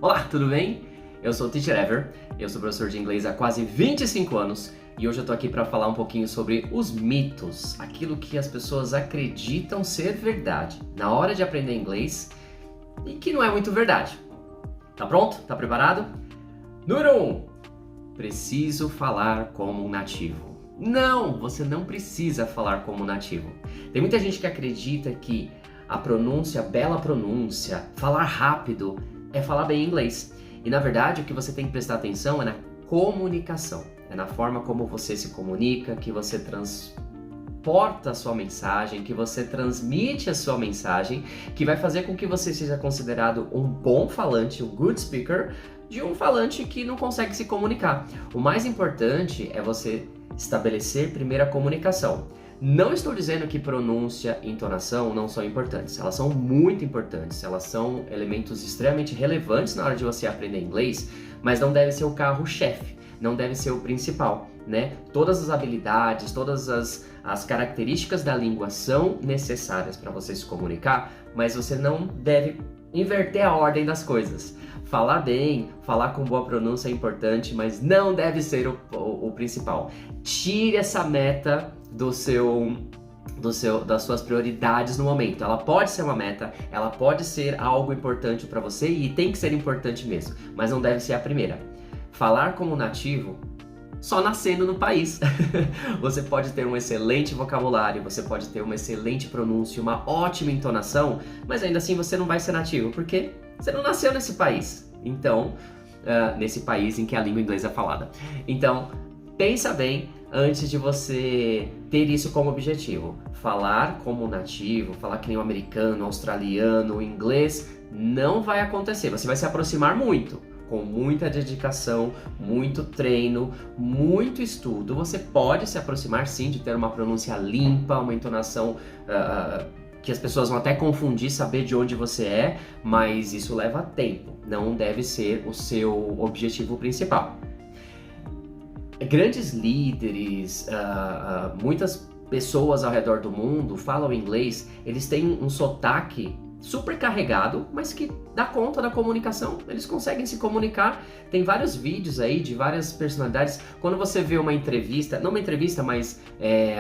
Olá, tudo bem? Eu sou o Teacher Ever, eu sou professor de inglês há quase 25 anos e hoje eu tô aqui para falar um pouquinho sobre os mitos, aquilo que as pessoas acreditam ser verdade na hora de aprender inglês e que não é muito verdade. Tá pronto? Tá preparado? Número 1. Preciso falar como um nativo. Não, você não precisa falar como um nativo. Tem muita gente que acredita que a pronúncia, bela pronúncia, falar rápido é falar bem inglês. E na verdade o que você tem que prestar atenção é na comunicação, é na forma como você se comunica, que você transporta a sua mensagem, que você transmite a sua mensagem, que vai fazer com que você seja considerado um bom falante, um good speaker, de um falante que não consegue se comunicar. O mais importante é você estabelecer primeiro a comunicação. Não estou dizendo que pronúncia e entonação não são importantes, elas são muito importantes, elas são elementos extremamente relevantes na hora de você aprender inglês, mas não deve ser o carro-chefe, não deve ser o principal, né? Todas as habilidades, todas as características da língua são necessárias para você se comunicar, mas você não deve inverter a ordem das coisas. Falar bem, falar com boa pronúncia é importante, mas não deve ser o principal. Tire essa meta das suas prioridades no momento. Ela pode ser uma meta, ela pode ser algo importante para você e tem que ser importante mesmo, mas não deve ser a primeira. Falar como nativo só nascendo no país. Você pode ter um excelente vocabulário, você pode ter uma excelente pronúncia, uma ótima entonação, mas ainda assim você não vai ser nativo, porque você não nasceu nesse país. Então, nesse país em que a língua inglesa é falada. Então, pensa bem antes de você ter isso como objetivo. Falar como nativo, falar que nem um americano, australiano, inglês, não vai acontecer. Você vai se aproximar muito. Com muita dedicação, muito treino, muito estudo, você pode se aproximar sim de ter uma pronúncia limpa, uma entonação que as pessoas vão até confundir, saber de onde você é, mas isso leva tempo, não deve ser o seu objetivo principal. Grandes líderes, muitas pessoas ao redor do mundo falam inglês, eles têm um sotaque super carregado, mas que dá conta da comunicação, eles conseguem se comunicar. Tem vários vídeos aí de várias personalidades. Quando você vê uma entrevista, não uma entrevista, mas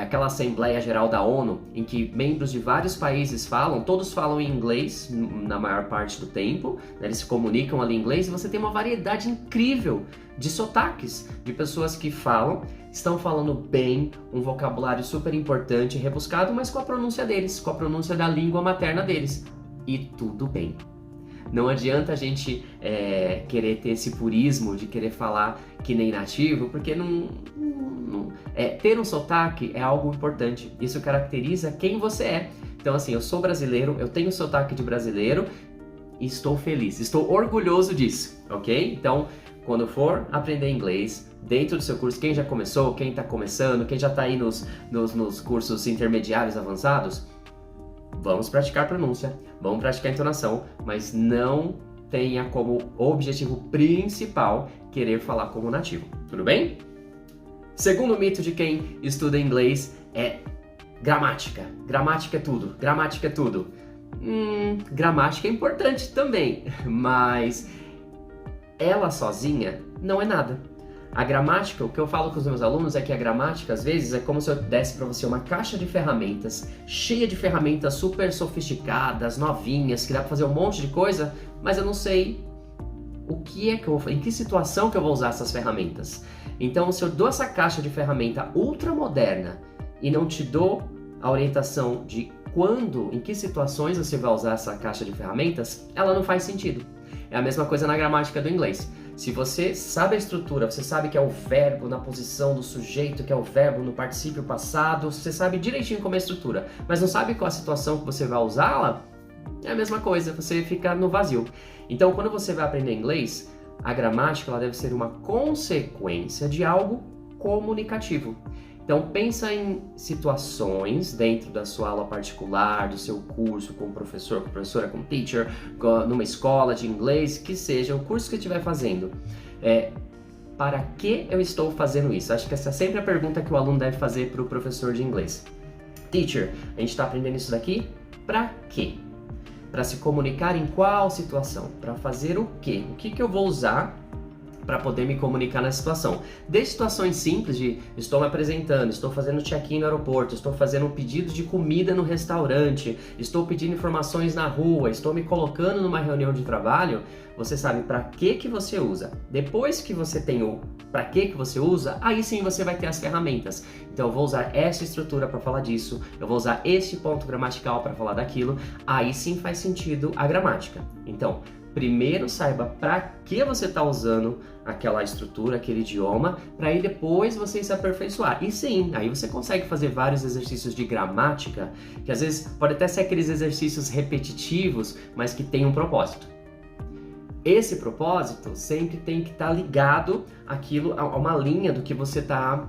aquela Assembleia Geral da ONU, em que membros de vários países falam, todos falam em inglês na maior parte do tempo, né? Eles se comunicam ali em inglês e você tem uma variedade incrível de sotaques, de pessoas que estão falando bem, um vocabulário super importante, rebuscado, mas com a pronúncia deles, com a pronúncia da língua materna deles. E tudo bem. Não adianta a gente querer ter esse purismo de querer falar que nem nativo, porque ter um sotaque é algo importante. Isso caracteriza quem você é. Então assim, eu sou brasileiro, eu tenho sotaque de brasileiro e estou feliz, estou orgulhoso disso, ok? Então, quando for aprender inglês, dentro do seu curso, quem já começou, quem está começando, quem já está aí nos cursos intermediários avançados, vamos praticar pronúncia, vamos praticar entonação, mas não tenha como objetivo principal querer falar como nativo, tudo bem? Segundo mito de quem estuda inglês é gramática. Gramática é tudo, gramática é tudo. Gramática é importante também, mas ela sozinha não é nada. A gramática, o que eu falo com os meus alunos é que a gramática, às vezes, é como se eu desse para você uma caixa de ferramentas, cheia de ferramentas super sofisticadas, novinhas, que dá para fazer um monte de coisa, mas eu não sei em que situação que eu vou usar essas ferramentas. Então, se eu dou essa caixa de ferramenta ultra moderna e não te dou a orientação de quando, em que situações você vai usar essa caixa de ferramentas, ela não faz sentido. É a mesma coisa na gramática do inglês. Se você sabe a estrutura, você sabe que é o verbo na posição do sujeito, que é o verbo no particípio passado, você sabe direitinho como é a estrutura, mas não sabe qual a situação que você vai usá-la, é a mesma coisa, você fica no vazio. Então, quando você vai aprender inglês, a gramática ela deve ser uma consequência de algo comunicativo. Então pensa em situações dentro da sua aula particular, do seu curso com o professor, com a professora, com o teacher, numa escola de inglês, que seja o curso que estiver fazendo. Para que eu estou fazendo isso? Acho que essa é sempre a pergunta que o aluno deve fazer para o professor de inglês. Teacher, a gente está aprendendo isso daqui? Para quê? para se comunicar em qual situação? Para fazer o quê? O que eu vou usar para poder me comunicar na situação? Desde situações simples de estou me apresentando, estou fazendo check-in no aeroporto, estou fazendo um pedido de comida no restaurante, estou pedindo informações na rua, estou me colocando numa reunião de trabalho, você sabe para que você usa. Depois que você tem o para que você usa, aí sim você vai ter as ferramentas. Então eu vou usar essa estrutura para falar disso, eu vou usar este ponto gramatical para falar daquilo, aí sim faz sentido a gramática. Então, primeiro saiba para que você está usando aquela estrutura, aquele idioma, para aí depois você se aperfeiçoar. E sim, aí você consegue fazer vários exercícios de gramática, que às vezes pode até ser aqueles exercícios repetitivos, mas que tem um propósito. Esse propósito sempre tem que estar ligado àquilo, a uma linha do que você está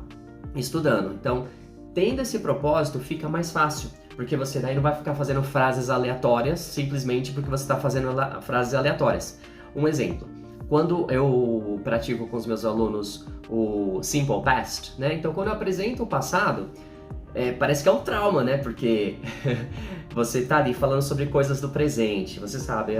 estudando. Então, tendo esse propósito, fica mais fácil. Porque você daí não vai ficar fazendo frases aleatórias simplesmente porque você está fazendo frases aleatórias. Um exemplo, quando eu pratico com os meus alunos o Simple Past, né? Então quando eu apresento o passado, parece que é um trauma, né? Porque você está ali falando sobre coisas do presente, você sabe,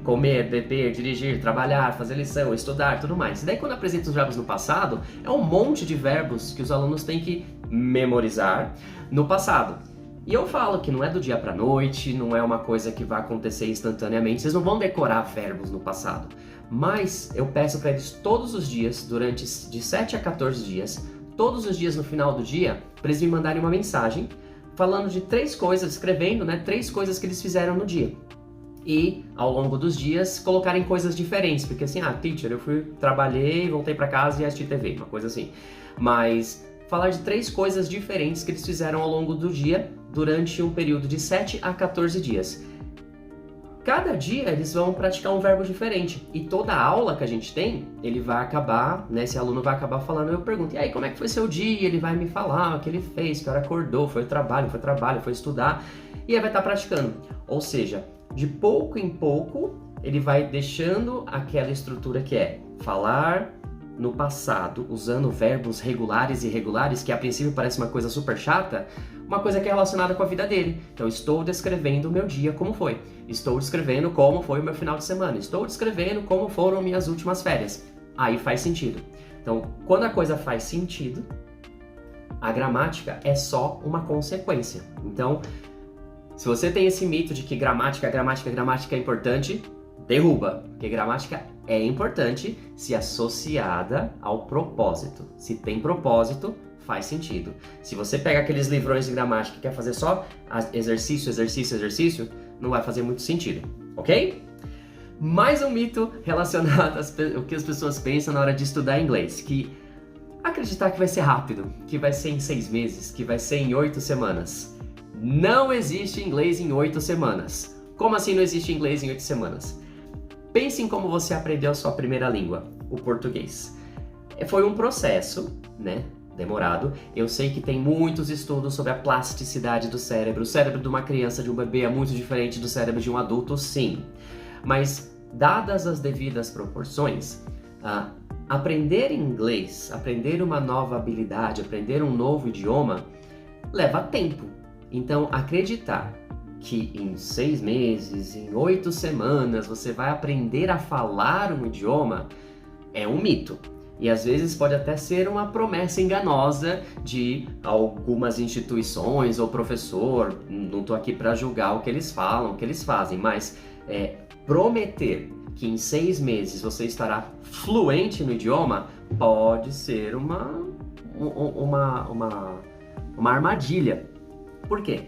comer, beber, dirigir, trabalhar, fazer lição, estudar, tudo mais. E daí quando eu apresento os verbos no passado, é um monte de verbos que os alunos têm que memorizar no passado. E eu falo que não é do dia pra noite, não é uma coisa que vai acontecer instantaneamente, vocês não vão decorar verbos no passado. Mas eu peço para eles todos os dias, durante de 7 a 14 dias, todos os dias no final do dia, para eles me mandarem uma mensagem falando de 3 coisas, escrevendo, né, 3 coisas que eles fizeram no dia. E ao longo dos dias colocarem coisas diferentes, porque assim, teacher, eu trabalhei, voltei para casa e assisti TV, uma coisa assim. Mas falar de 3 coisas diferentes que eles fizeram ao longo do dia durante um período de 7 a 14 dias. Cada dia eles vão praticar um verbo diferente e toda aula que a gente tem, ele vai acabar, né, esse aluno vai acabar falando, eu pergunto, e aí, como é que foi seu dia? Ele vai me falar o que ele fez, que hora acordou, foi trabalho, foi estudar, e aí vai estar praticando. Ou seja, de pouco em pouco, ele vai deixando aquela estrutura que é falar no passado, usando verbos regulares e irregulares, que a princípio parece uma coisa super chata, uma coisa que é relacionada com a vida dele. Então, estou descrevendo o meu dia como foi. Estou descrevendo como foi o meu final de semana. Estou descrevendo como foram minhas últimas férias. Aí faz sentido. Então, quando a coisa faz sentido, a gramática é só uma consequência. Então, se você tem esse mito de que gramática é importante, derruba, porque gramática é importante se associada ao propósito. Se tem propósito, faz sentido. Se você pega aqueles livrões de gramática e quer fazer só exercício, não vai fazer muito sentido, ok? Mais um mito relacionado ao que as pessoas pensam na hora de estudar inglês, que acreditar que vai ser rápido, que vai ser em 6 meses, que vai ser em 8 semanas. Não existe inglês em 8 semanas. Como assim não existe inglês em 8 semanas? Pense em como você aprendeu a sua primeira língua, o português. Foi um processo, né, demorado. Eu sei que tem muitos estudos sobre a plasticidade do cérebro. O cérebro de uma criança, de um bebê, é muito diferente do cérebro de um adulto, sim. Mas, dadas as devidas proporções, aprender inglês, aprender uma nova habilidade, aprender um novo idioma, leva tempo. Então, acreditar que em 6 meses, em 8 semanas, você vai aprender a falar um idioma é um mito. E às vezes pode até ser uma promessa enganosa de algumas instituições ou professor. Não estou aqui para julgar o que eles falam, o que eles fazem, mas prometer que em 6 meses você estará fluente no idioma pode ser uma armadilha. Por quê?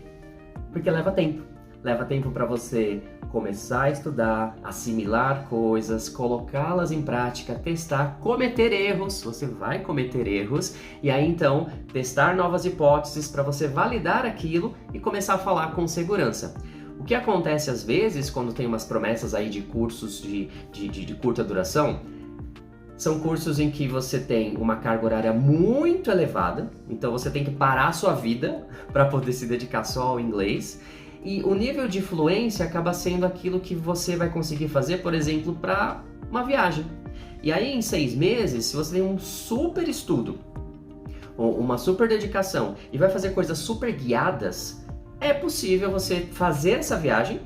Porque leva tempo. Leva tempo para você começar a estudar, assimilar coisas, colocá-las em prática, testar, cometer erros. Você vai cometer erros e aí então testar novas hipóteses para você validar aquilo e começar a falar com segurança. O que acontece às vezes quando tem umas promessas aí de cursos de curta duração, são cursos em que você tem uma carga horária muito elevada, então você tem que parar a sua vida para poder se dedicar só ao inglês. E o nível de fluência acaba sendo aquilo que você vai conseguir fazer, por exemplo, para uma viagem. E aí em 6 meses, se você tem um super estudo, uma super dedicação e vai fazer coisas super guiadas, é possível você fazer essa viagem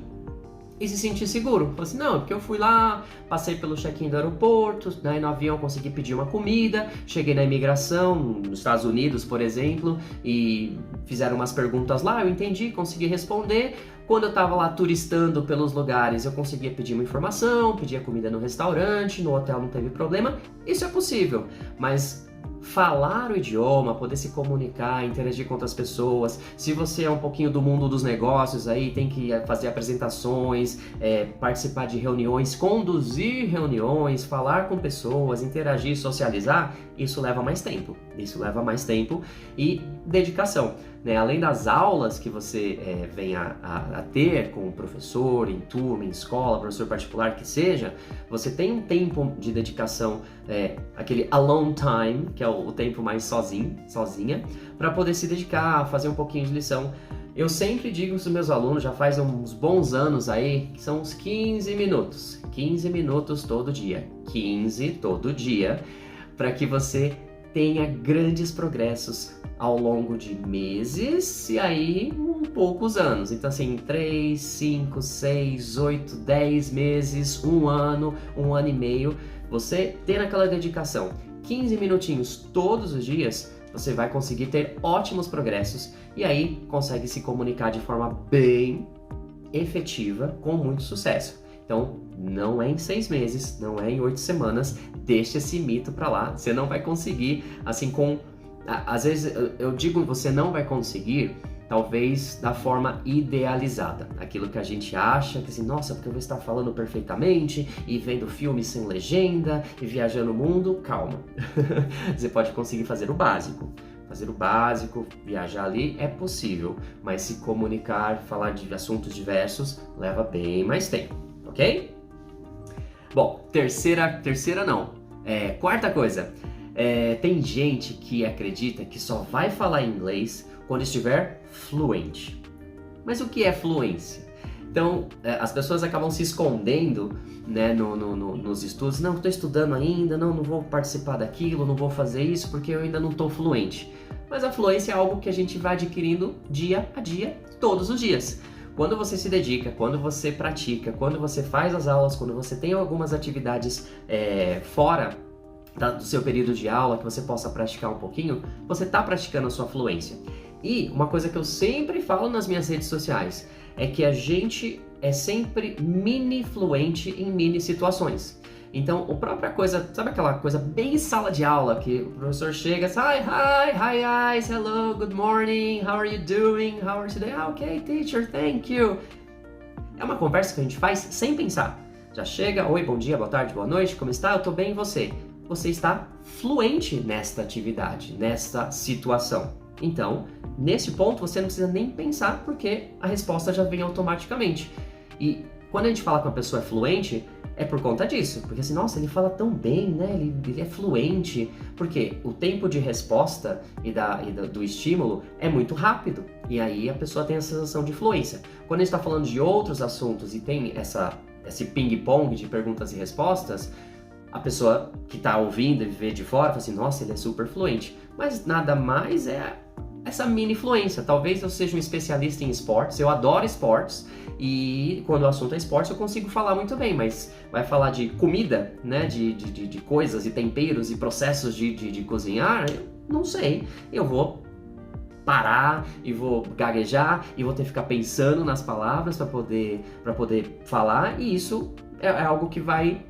e se sentir seguro. Falei assim, não, porque eu fui lá, passei pelo check-in do aeroporto, né, no avião consegui pedir uma comida, cheguei na imigração, nos Estados Unidos, por exemplo, e fizeram umas perguntas lá, eu entendi, consegui responder. Quando eu tava lá turistando pelos lugares, eu conseguia pedir uma informação, pedia comida no restaurante, no hotel não teve problema. Isso é possível, mas falar o idioma, poder se comunicar, interagir com outras pessoas. Se você é um pouquinho do mundo dos negócios aí, tem que fazer apresentações, participar de reuniões, conduzir reuniões, falar com pessoas, interagir, socializar, isso leva mais tempo. Isso leva mais tempo e dedicação, né? Além das aulas que você vem a ter com o professor, em turma, em escola, professor particular que seja, você tem um tempo de dedicação, aquele alone time, que é o tempo mais sozinha, para poder se dedicar, fazer um pouquinho de lição. Eu sempre digo para os meus alunos, já faz uns bons anos aí, que são uns 15 minutos. 15 minutos todo dia. 15 todo dia, para que você tenha grandes progressos ao longo de meses e aí poucos anos. Então assim, 3, 5, 6, 8, 10 meses, um ano e meio, você tendo aquela dedicação, 15 minutinhos todos os dias, você vai conseguir ter ótimos progressos e aí consegue se comunicar de forma bem efetiva, com muito sucesso. Então, não é em 6 meses, não é em 8 semanas, deixa esse mito pra lá, você não vai conseguir, assim, às vezes eu digo você não vai conseguir, talvez da forma idealizada, aquilo que a gente acha, que assim, nossa, porque eu vou estar falando perfeitamente, e vendo filmes sem legenda, e viajando o mundo, calma, você pode conseguir fazer o básico, viajar ali é possível, mas se comunicar, falar de assuntos diversos, leva bem mais tempo, ok? Bom, quarta coisa, tem gente que acredita que só vai falar inglês quando estiver fluente. Mas o que é fluência? Então, as pessoas acabam se escondendo, né, nos estudos. Não, estou estudando ainda, não vou participar daquilo, não vou fazer isso porque eu ainda não estou fluente. Mas a fluência é algo que a gente vai adquirindo dia a dia, todos os dias. Quando você se dedica, quando você pratica, quando você faz as aulas, quando você tem algumas atividades fora do seu período de aula que você possa praticar um pouquinho, você está praticando a sua fluência. E uma coisa que eu sempre falo nas minhas redes sociais é que a gente é sempre mini fluente em mini situações. Então, a própria coisa, sabe aquela coisa bem sala de aula que o professor chega, hi guys, hello, good morning, how are you doing, how are you today? Okay, teacher, thank you. É uma conversa que a gente faz sem pensar. Já chega, oi, bom dia, boa tarde, boa noite, como está? Eu tô bem, e você? Você está fluente nesta atividade, nesta situação. Então, nesse ponto, você não precisa nem pensar, porque a resposta já vem automaticamente. E quando a gente fala que uma pessoa é fluente, é por conta disso. Porque assim, nossa, ele fala tão bem, né? Ele é fluente. Porque o tempo de resposta do estímulo é muito rápido. E aí a pessoa tem a sensação de fluência. Quando a gente está falando de outros assuntos e tem esse ping-pong de perguntas e respostas, a pessoa que está ouvindo e vê de fora fala assim, nossa, ele é super fluente. Mas nada mais é essa mini fluência. Talvez eu seja um especialista em esportes, eu adoro esportes, e quando o assunto é esportes eu consigo falar muito bem, mas vai falar de comida, né, de coisas e temperos e processos de cozinhar, eu não sei. Eu vou parar e vou gaguejar e vou ter que ficar pensando nas palavras para poder falar, e isso é algo que vai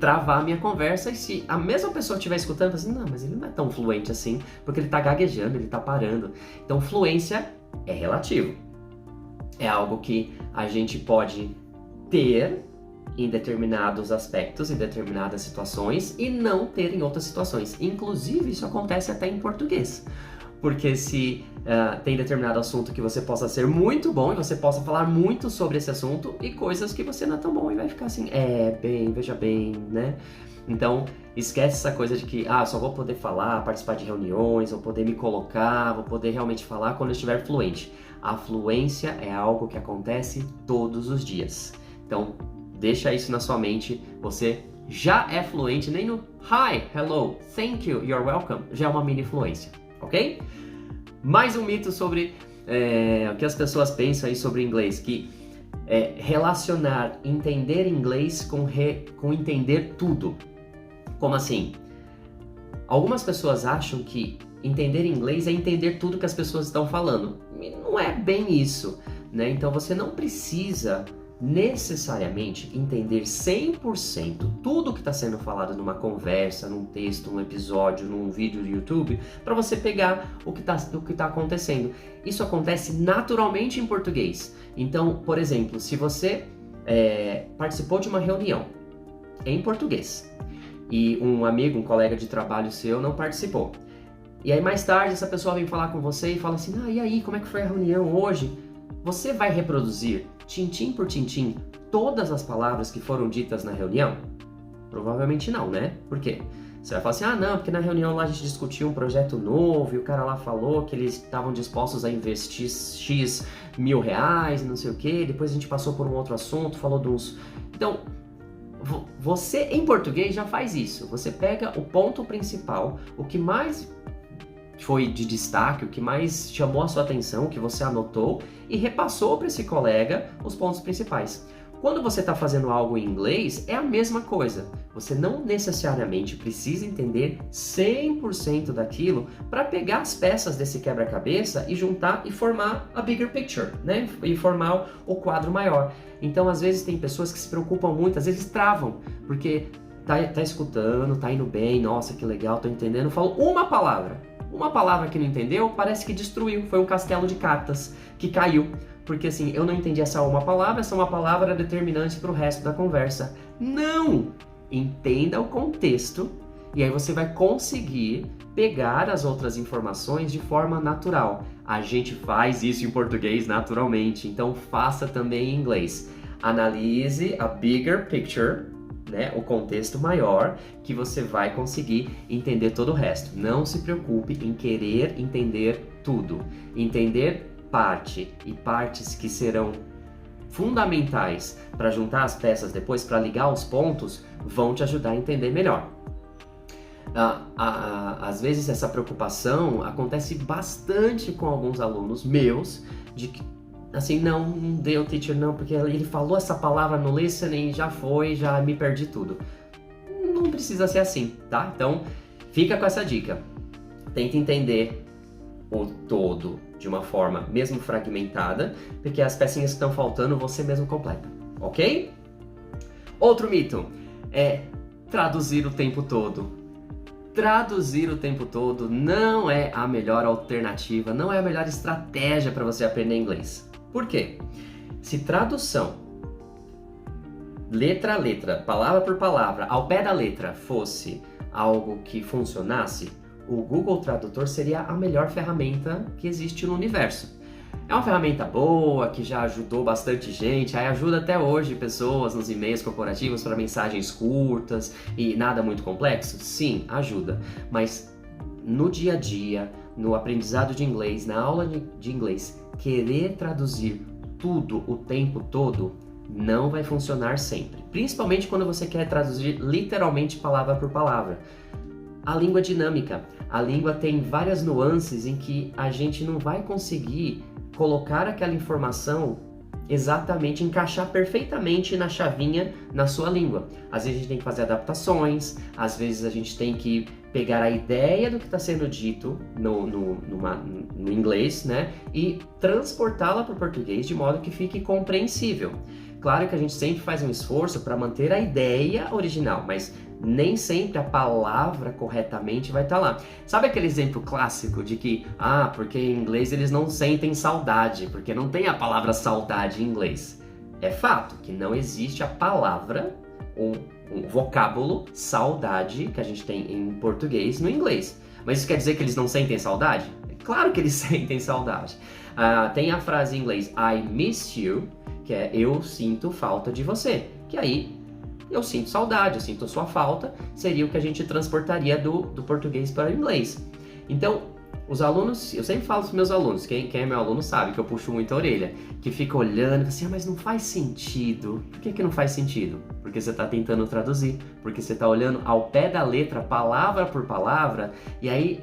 travar a minha conversa. E se a mesma pessoa estiver escutando, assim, não, mas ele não é tão fluente assim, porque ele está gaguejando, ele está parando. Então, fluência é relativo. É algo que a gente pode ter em determinados aspectos, em determinadas situações, e não ter em outras situações. Inclusive, isso acontece até em português. Porque se tem determinado assunto que você possa ser muito bom e você possa falar muito sobre esse assunto, e coisas que você não é tão bom e vai ficar assim, veja bem, né? Então, esquece essa coisa de que, só vou poder falar, participar de reuniões, vou poder me colocar, vou poder realmente falar quando eu estiver fluente. A fluência é algo que acontece todos os dias. Então, deixa isso na sua mente, você já é fluente, nem no hi, hello, thank you, you're welcome, já é uma mini fluência, ok? Mais um mito sobre o que as pessoas pensam aí sobre inglês, que relacionar entender inglês com entender tudo. Como assim? Algumas pessoas acham que entender inglês é entender tudo que as pessoas estão falando. E não é bem isso, né? Então você não precisa necessariamente entender 100% tudo que está sendo falado numa conversa, num texto, num episódio, num vídeo do YouTube, para você pegar o que tá acontecendo. Isso acontece naturalmente em português. Então, por exemplo, se você participou de uma reunião em português e um amigo, um colega de trabalho seu não participou, e aí mais tarde essa pessoa vem falar com você e fala assim, e aí, como é que foi a reunião hoje? Você vai reproduzir, tintim por tintim, todas as palavras que foram ditas na reunião? Provavelmente não, né? Por quê? Você vai falar assim, não, porque na reunião lá a gente discutiu um projeto novo e o cara lá falou que eles estavam dispostos a investir X mil reais, não sei o quê, depois a gente passou por um outro assunto, falou de uns... Então, você em português já faz isso, você pega o ponto principal, o que mais foi de destaque, o que mais chamou a sua atenção, o que você anotou e repassou para esse colega os pontos principais. Quando você está fazendo algo em inglês, é a mesma coisa. Você não necessariamente precisa entender 100% daquilo para pegar as peças desse quebra-cabeça e juntar e formar a bigger picture, né? E formar o quadro maior. Então, às vezes, tem pessoas que se preocupam muito, às vezes travam, porque tá escutando, tá indo bem, nossa, que legal, tô entendendo, falou uma palavra que não entendeu, parece que destruiu, foi um castelo de cartas que caiu. Porque assim, eu não entendi essa uma palavra é determinante para o resto da conversa. Não! Entenda o contexto e aí você vai conseguir pegar as outras informações de forma natural. A gente faz isso em português naturalmente, então faça também em inglês. Analise a bigger picture, né, o contexto maior, que você vai conseguir entender todo o resto. Não se preocupe em querer entender tudo. Entender parte e partes que serão fundamentais para juntar as peças depois, para ligar os pontos, vão te ajudar a entender melhor. Às vezes essa preocupação acontece bastante com alguns alunos meus, de que assim, não deu teacher não, porque ele falou essa palavra no listening, já me perdi tudo. Não precisa ser assim, tá? Então, fica com essa dica. Tenta entender o todo de uma forma mesmo fragmentada, porque as pecinhas que estão faltando você mesmo completa, ok? Outro mito é traduzir o tempo todo. Traduzir o tempo todo não é a melhor alternativa, não é a melhor estratégia para você aprender inglês. Por quê? Se tradução, letra a letra, palavra por palavra, ao pé da letra, fosse algo que funcionasse, o Google Tradutor seria a melhor ferramenta que existe no universo. É uma ferramenta boa, que já ajudou bastante gente, aí ajuda até hoje pessoas nos e-mails corporativos para mensagens curtas e nada muito complexo? Sim, ajuda. Mas no dia a dia, no aprendizado de inglês, na aula de inglês, querer traduzir tudo o tempo todo não vai funcionar sempre. Principalmente quando você quer traduzir literalmente palavra por palavra. A língua é dinâmica. A língua tem várias nuances em que a gente não vai conseguir colocar aquela informação exatamente, encaixar perfeitamente na chavinha na sua língua. Às vezes a gente tem que fazer adaptações, às vezes a gente tem que pegar a ideia do que está sendo dito no inglês, né, e transportá-la para o português de modo que fique compreensível. Claro que a gente sempre faz um esforço para manter a ideia original, mas nem sempre a palavra corretamente vai estar lá. Sabe aquele exemplo clássico de que, porque em inglês eles não sentem saudade, porque não tem a palavra saudade em inglês? É fato que não existe a palavra, um vocábulo, saudade, que a gente tem em português no inglês. Mas isso quer dizer que eles não sentem saudade? É claro que eles sentem saudade. Tem a frase em inglês, I miss you, que é eu sinto falta de você, que aí eu sinto saudade, eu sinto a sua falta, seria o que a gente transportaria do português para o inglês. Então, os alunos, eu sempre falo para os meus alunos, quem é meu aluno sabe que eu puxo muito a orelha, que fica olhando assim, mas não faz sentido. Por que não faz sentido? Porque você está tentando traduzir, porque você está olhando ao pé da letra, palavra por palavra, e aí,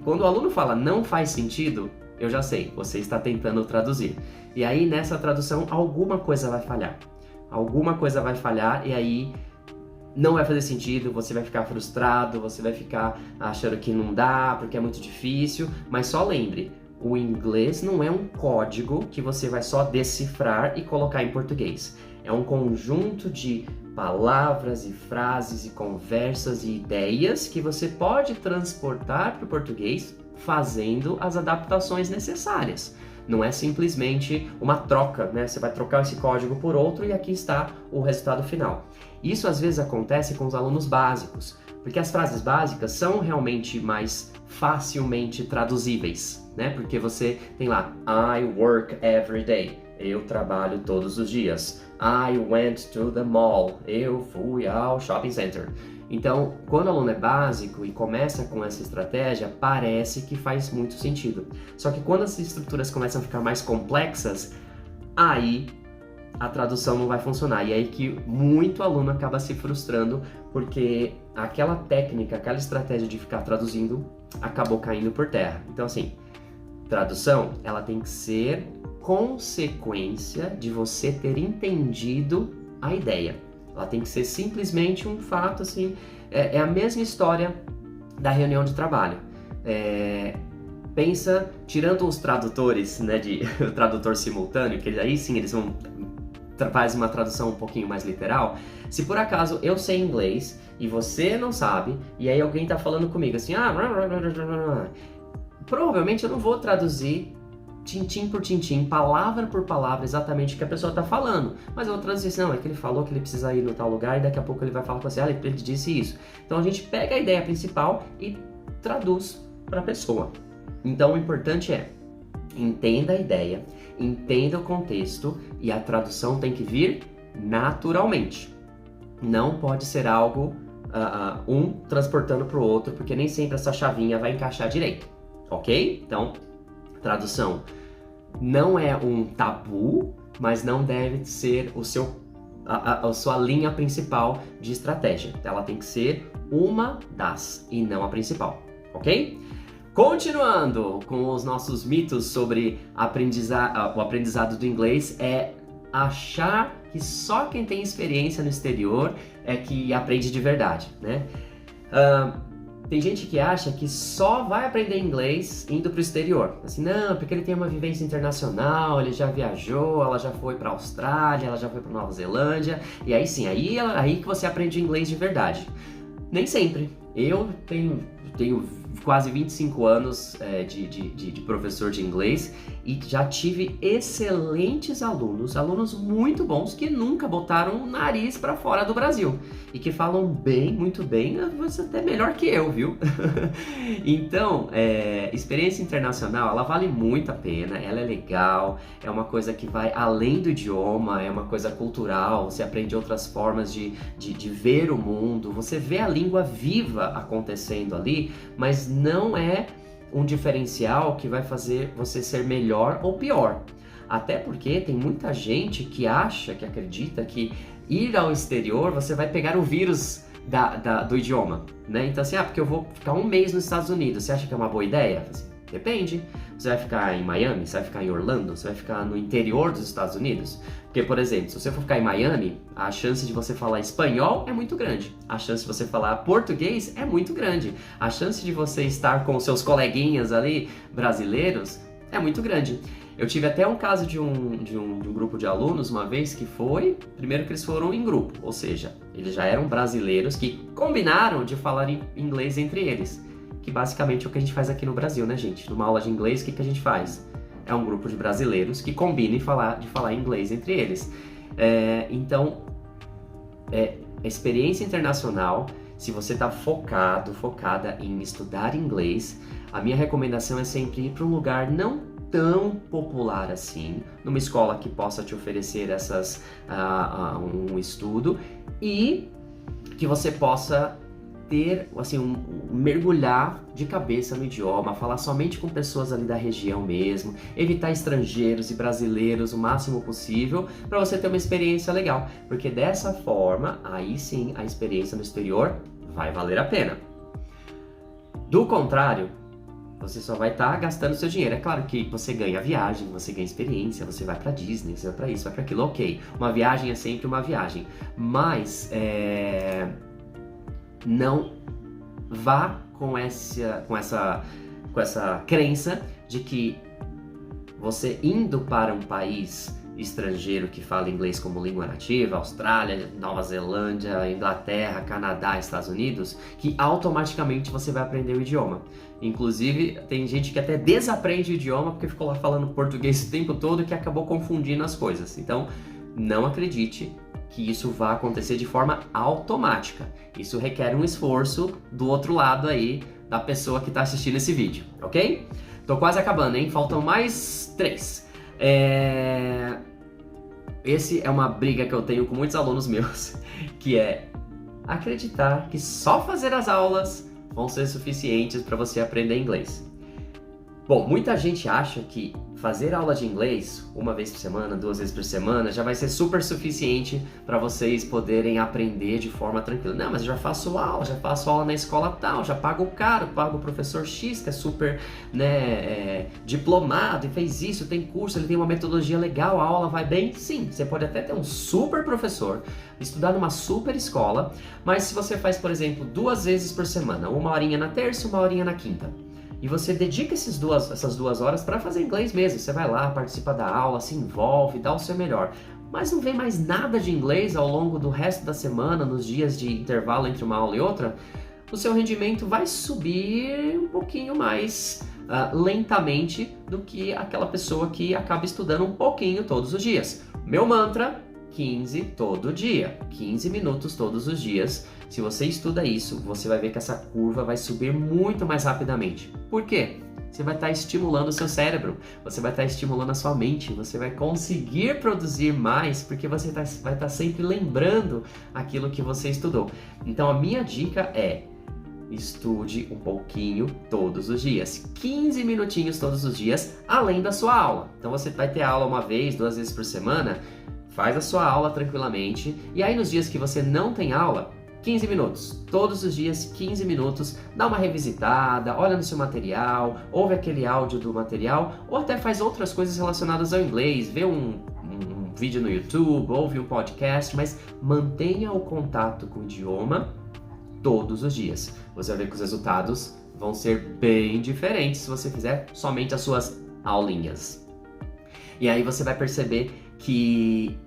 quando o aluno fala não faz sentido, eu já sei, você está tentando traduzir. E aí nessa tradução alguma coisa vai falhar. Alguma coisa vai falhar e aí não vai fazer sentido, você vai ficar frustrado, você vai ficar achando que não dá, porque é muito difícil, mas só lembre, o inglês não é um código que você vai só decifrar e colocar em português. É um conjunto de palavras e frases e conversas e ideias que você pode transportar para o português fazendo as adaptações necessárias. Não é simplesmente uma troca, né? Você vai trocar esse código por outro e aqui está o resultado final. Isso às vezes acontece com os alunos básicos, porque as frases básicas são realmente mais facilmente traduzíveis, né? Porque você tem lá, I work every day, eu trabalho todos os dias. I went to the mall, eu fui ao shopping center. Então, quando o aluno é básico e começa com essa estratégia, parece que faz muito sentido. Só que quando as estruturas começam a ficar mais complexas, aí a tradução não vai funcionar. E aí que muito aluno acaba se frustrando porque aquela técnica, aquela estratégia de ficar traduzindo acabou caindo por terra. Então, assim, tradução, ela tem que ser consequência de você ter entendido a ideia. Ela tem que ser simplesmente um fato, assim, é a mesma história da reunião de trabalho. Pensa, tirando os tradutores, né, o tradutor simultâneo, que aí sim eles vão faz uma tradução um pouquinho mais literal. Se por acaso eu sei inglês e você não sabe, e aí alguém tá falando comigo assim, provavelmente eu não vou traduzir tintim por tintim, palavra por palavra, exatamente o que a pessoa está falando. Mas eu vou traduzir assim, não, é que ele falou que ele precisa ir no tal lugar e daqui a pouco ele vai falar com você, ele disse isso. Então a gente pega a ideia principal e traduz para a pessoa. Então o importante é, entenda a ideia, entenda o contexto e a tradução tem que vir naturalmente. Não pode ser algo, um transportando para o outro, porque nem sempre essa chavinha vai encaixar direito, ok? Então, tradução não é um tabu, mas não deve ser a sua linha principal de estratégia. Ela tem que ser uma das e não a principal, ok? Continuando com os nossos mitos sobre o aprendizado do inglês, é achar que só quem tem experiência no exterior é que aprende de verdade, né? Tem gente que acha que só vai aprender inglês indo para o exterior. Assim, não, porque ele tem uma vivência internacional, ele já viajou, ela já foi para a Austrália, ela já foi para Nova Zelândia, e aí sim, aí que você aprende inglês de verdade. Nem sempre. Eu tenho quase 25 anos de professor de inglês e já tive excelentes alunos muito bons que nunca botaram o nariz para fora do Brasil e que falam muito bem, você até melhor que eu, viu? Então, experiência internacional, ela vale muito a pena, ela é legal, é uma coisa que vai além do idioma, é uma coisa cultural, você aprende outras formas de ver o mundo, você vê a língua viva acontecendo ali, mas não é um diferencial que vai fazer você ser melhor ou pior. Até porque tem muita gente que acredita que ir ao exterior você vai pegar o vírus do idioma, né? Então assim, porque eu vou ficar um mês nos Estados Unidos, você acha que é uma boa ideia? Assim, depende. Você vai ficar em Miami? Você vai ficar em Orlando? Você vai ficar no interior dos Estados Unidos? Porque, por exemplo, se você for ficar em Miami, a chance de você falar espanhol é muito grande. A chance de você falar português é muito grande. A chance de você estar com seus coleguinhas ali, brasileiros, é muito grande. Eu tive até um caso de um grupo de alunos uma vez que primeiro que eles foram em grupo, ou seja, eles já eram brasileiros que combinaram de falar inglês entre eles. Que basicamente é o que a gente faz aqui no Brasil, né, gente? Numa aula de inglês, o que a gente faz? É um grupo de brasileiros que combina de falar inglês entre eles. Então, experiência internacional, se você está focada em estudar inglês, a minha recomendação é sempre ir para um lugar não tão popular assim, numa escola que possa te oferecer um estudo e que você possa ter, assim, mergulhar de cabeça no idioma, falar somente com pessoas ali da região mesmo, evitar estrangeiros e brasileiros o máximo possível para você ter uma experiência legal, porque dessa forma, aí sim, a experiência no exterior vai valer a pena. Do contrário, você só vai estar gastando seu dinheiro. É claro que você ganha viagem, você ganha experiência, você vai pra Disney, você vai pra isso, vai pra aquilo, ok. Uma viagem é sempre uma viagem, mas não vá com essa crença de que você indo para um país estrangeiro que fala inglês como língua nativa, Austrália, Nova Zelândia, Inglaterra, Canadá, Estados Unidos, que automaticamente você vai aprender o idioma. Inclusive, tem gente que até desaprende o idioma porque ficou lá falando português o tempo todo e que acabou confundindo as coisas. Então, não acredite que isso vá acontecer de forma automática. Isso requer um esforço do outro lado aí da pessoa que está assistindo esse vídeo, ok? Tô quase acabando, hein? Faltam mais 3. Esse é uma briga que eu tenho com muitos alunos meus, que é acreditar que só fazer as aulas vão ser suficientes para você aprender inglês. Bom, muita gente acha que fazer aula de inglês uma vez por semana, 2 vezes por semana, já vai ser super suficiente para vocês poderem aprender de forma tranquila. Não, mas eu já faço aula na escola tal, já pago caro, pago o professor X, que é super diplomado e fez isso, tem curso, ele tem uma metodologia legal, a aula vai bem. Sim, você pode até ter um super professor, estudar numa super escola, mas se você faz, por exemplo, 2 vezes por semana, 1 horinha na terça, 1 horinha na quinta, e você dedica essas 2 horas para fazer inglês mesmo. Você vai lá, participa da aula, se envolve, dá o seu melhor. Mas não vem mais nada de inglês ao longo do resto da semana, nos dias de intervalo entre uma aula e outra, o seu rendimento vai subir um pouquinho mais lentamente do que aquela pessoa que acaba estudando um pouquinho todos os dias. Meu mantra: 15 todo dia, 15 minutos todos os dias. Se você estuda isso, você vai ver que essa curva vai subir muito mais rapidamente. Por quê? Você vai estar estimulando o seu cérebro, você vai estar estimulando a sua mente, você vai conseguir produzir mais porque você vai estar sempre lembrando aquilo que você estudou. Então a minha dica é: estude um pouquinho todos os dias, 15 minutinhos todos os dias, além da sua aula. Então você vai ter aula 1 vez, 2 vezes por semana, faz a sua aula tranquilamente, e aí nos dias que você não tem aula, 15 minutos, todos os dias 15 minutos, dá uma revisitada, olha no seu material, ouve aquele áudio do material, ou até faz outras coisas relacionadas ao inglês, vê um vídeo no YouTube, ouve um podcast, mas mantenha o contato com o idioma todos os dias. Você vai ver que os resultados vão ser bem diferentes se você fizer somente as suas aulinhas. E aí você vai perceber que,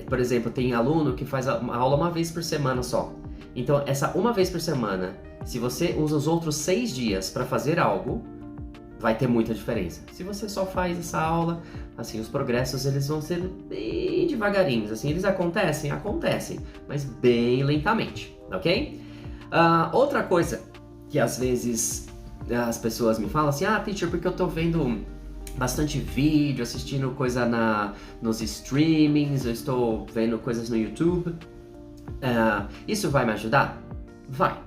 por exemplo, tem aluno que faz uma aula 1 vez por semana só. Então, essa 1 vez por semana, se você usa os outros 6 dias para fazer algo, vai ter muita diferença. Se você só faz essa aula, assim, os progressos eles vão ser bem devagarinhos. Assim, eles acontecem, mas bem lentamente, ok? Outra coisa que às vezes as pessoas me falam assim: teacher, porque eu tô vendo bastante vídeo, assistindo coisa nos streamings, eu estou vendo coisas no YouTube. Isso vai me ajudar? Vai.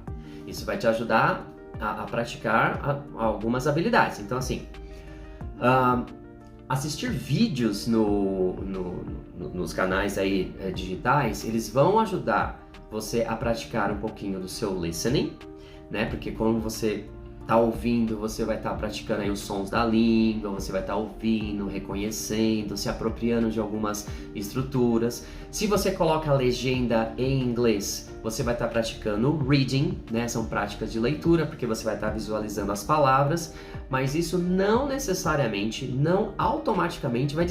Isso vai te ajudar a praticar algumas habilidades. Então, assim, assistir vídeos nos canais aí digitais, eles vão ajudar você a praticar um pouquinho do seu listening, né? Porque quando você tá ouvindo, você vai estar praticando aí os sons da língua, você vai estar ouvindo, reconhecendo, se apropriando de algumas estruturas. Se você coloca a legenda em inglês, você vai estar praticando reading, né? São práticas de leitura, porque você vai estar visualizando as palavras, mas isso não necessariamente, não automaticamente quer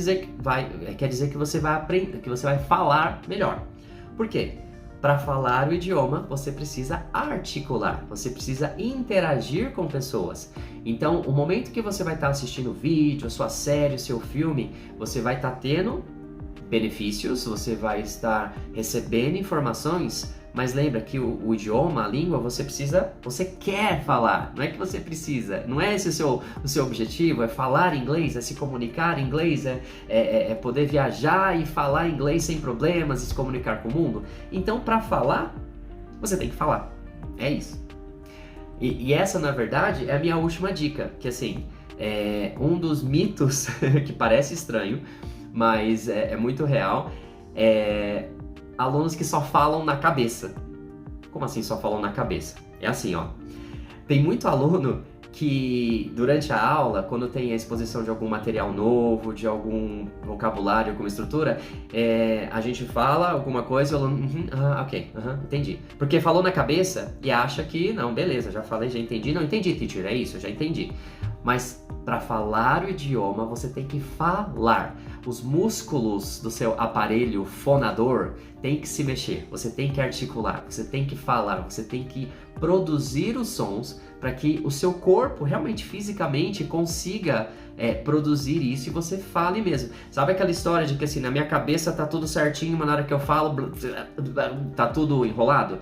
dizer que você vai aprender, que você vai falar melhor. Por quê? Para falar o idioma, você precisa articular, você precisa interagir com pessoas. Então, o momento que você vai estar assistindo o vídeo, a sua série, o seu filme, você vai estar tendo benefícios, você vai estar recebendo informações, mas lembra que o idioma, a língua, você quer falar, não é que você precisa, não é esse o seu objetivo, é falar inglês, é se comunicar em inglês, é poder viajar e falar inglês sem problemas e se comunicar com o mundo. Então, para falar, você tem que falar, é isso. E essa, na verdade, é a minha última dica, que assim, um dos mitos que parece estranho, mas é muito real, alunos que só falam na cabeça. Como assim só falam na cabeça? É assim, ó. Tem muito aluno que durante a aula, quando tem a exposição de algum material novo, de algum vocabulário, alguma estrutura, a gente fala alguma coisa e o aluno, ok, entendi. Porque falou na cabeça e acha que, não, beleza, já falei, já entendi. Não entendi, teacher, é isso, já entendi. Mas para falar o idioma, você tem que falar. Os músculos do seu aparelho fonador têm que se mexer, você tem que articular, você tem que falar, você tem que produzir os sons para que o seu corpo realmente fisicamente consiga produzir isso e você fale mesmo. Sabe aquela história de que assim, na minha cabeça tá tudo certinho, mas na hora que eu falo, tá tudo enrolado?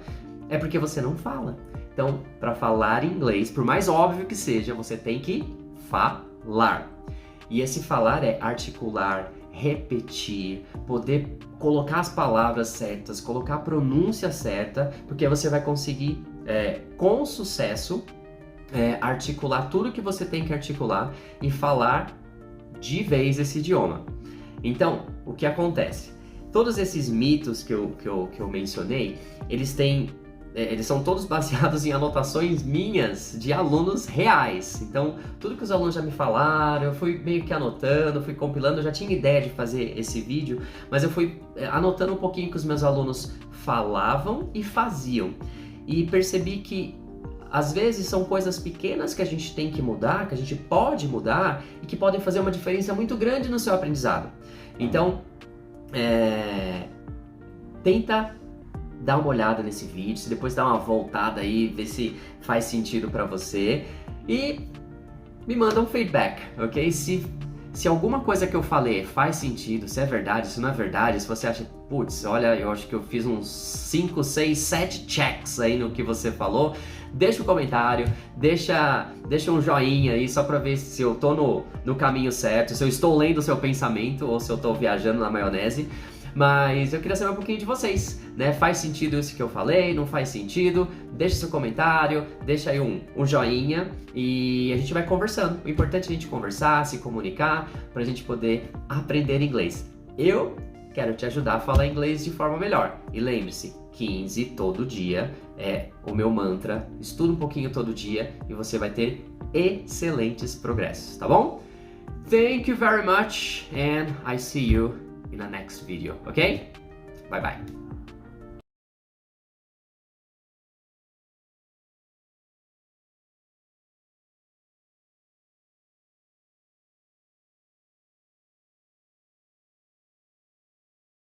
É porque você não fala. Então, para falar inglês, por mais óbvio que seja, você tem que falar. E esse falar é articular, repetir, poder colocar as palavras certas, colocar a pronúncia certa, porque você vai conseguir, com sucesso, articular tudo que você tem que articular e falar de vez esse idioma. Então, o que acontece? Todos esses mitos que eu mencionei, eles são todos baseados em anotações minhas de alunos reais. Então, tudo que os alunos já me falaram, eu fui meio que anotando, fui compilando, eu já tinha ideia de fazer esse vídeo, mas eu fui anotando um pouquinho que os meus alunos falavam e faziam. E percebi que, às vezes, são coisas pequenas que a gente tem que mudar, que a gente pode mudar e que podem fazer uma diferença muito grande no seu aprendizado. Então, tenta dá uma olhada nesse vídeo, depois dá uma voltada aí, ver se faz sentido pra você e me manda um feedback, ok? Se alguma coisa que eu falei faz sentido, se é verdade, se não é verdade, se você acha, putz, olha, eu acho que eu fiz uns 5, 6, 7 checks aí no que você falou, deixa um comentário, deixa um joinha aí só pra ver se eu tô no caminho certo, se eu estou lendo o seu pensamento ou se eu tô viajando na maionese. Mas eu queria saber um pouquinho de vocês, né? Faz sentido isso que eu falei? Não faz sentido? Deixa seu comentário, deixa aí um joinha e a gente vai conversando. O importante é a gente conversar, se comunicar, pra gente poder aprender inglês. Eu quero te ajudar a falar inglês de forma melhor. E lembre-se, 15 todo dia é o meu mantra. Estuda um pouquinho todo dia e você vai ter excelentes progressos, tá bom? Thank you very much and I see you in the next video, okay? Bye bye.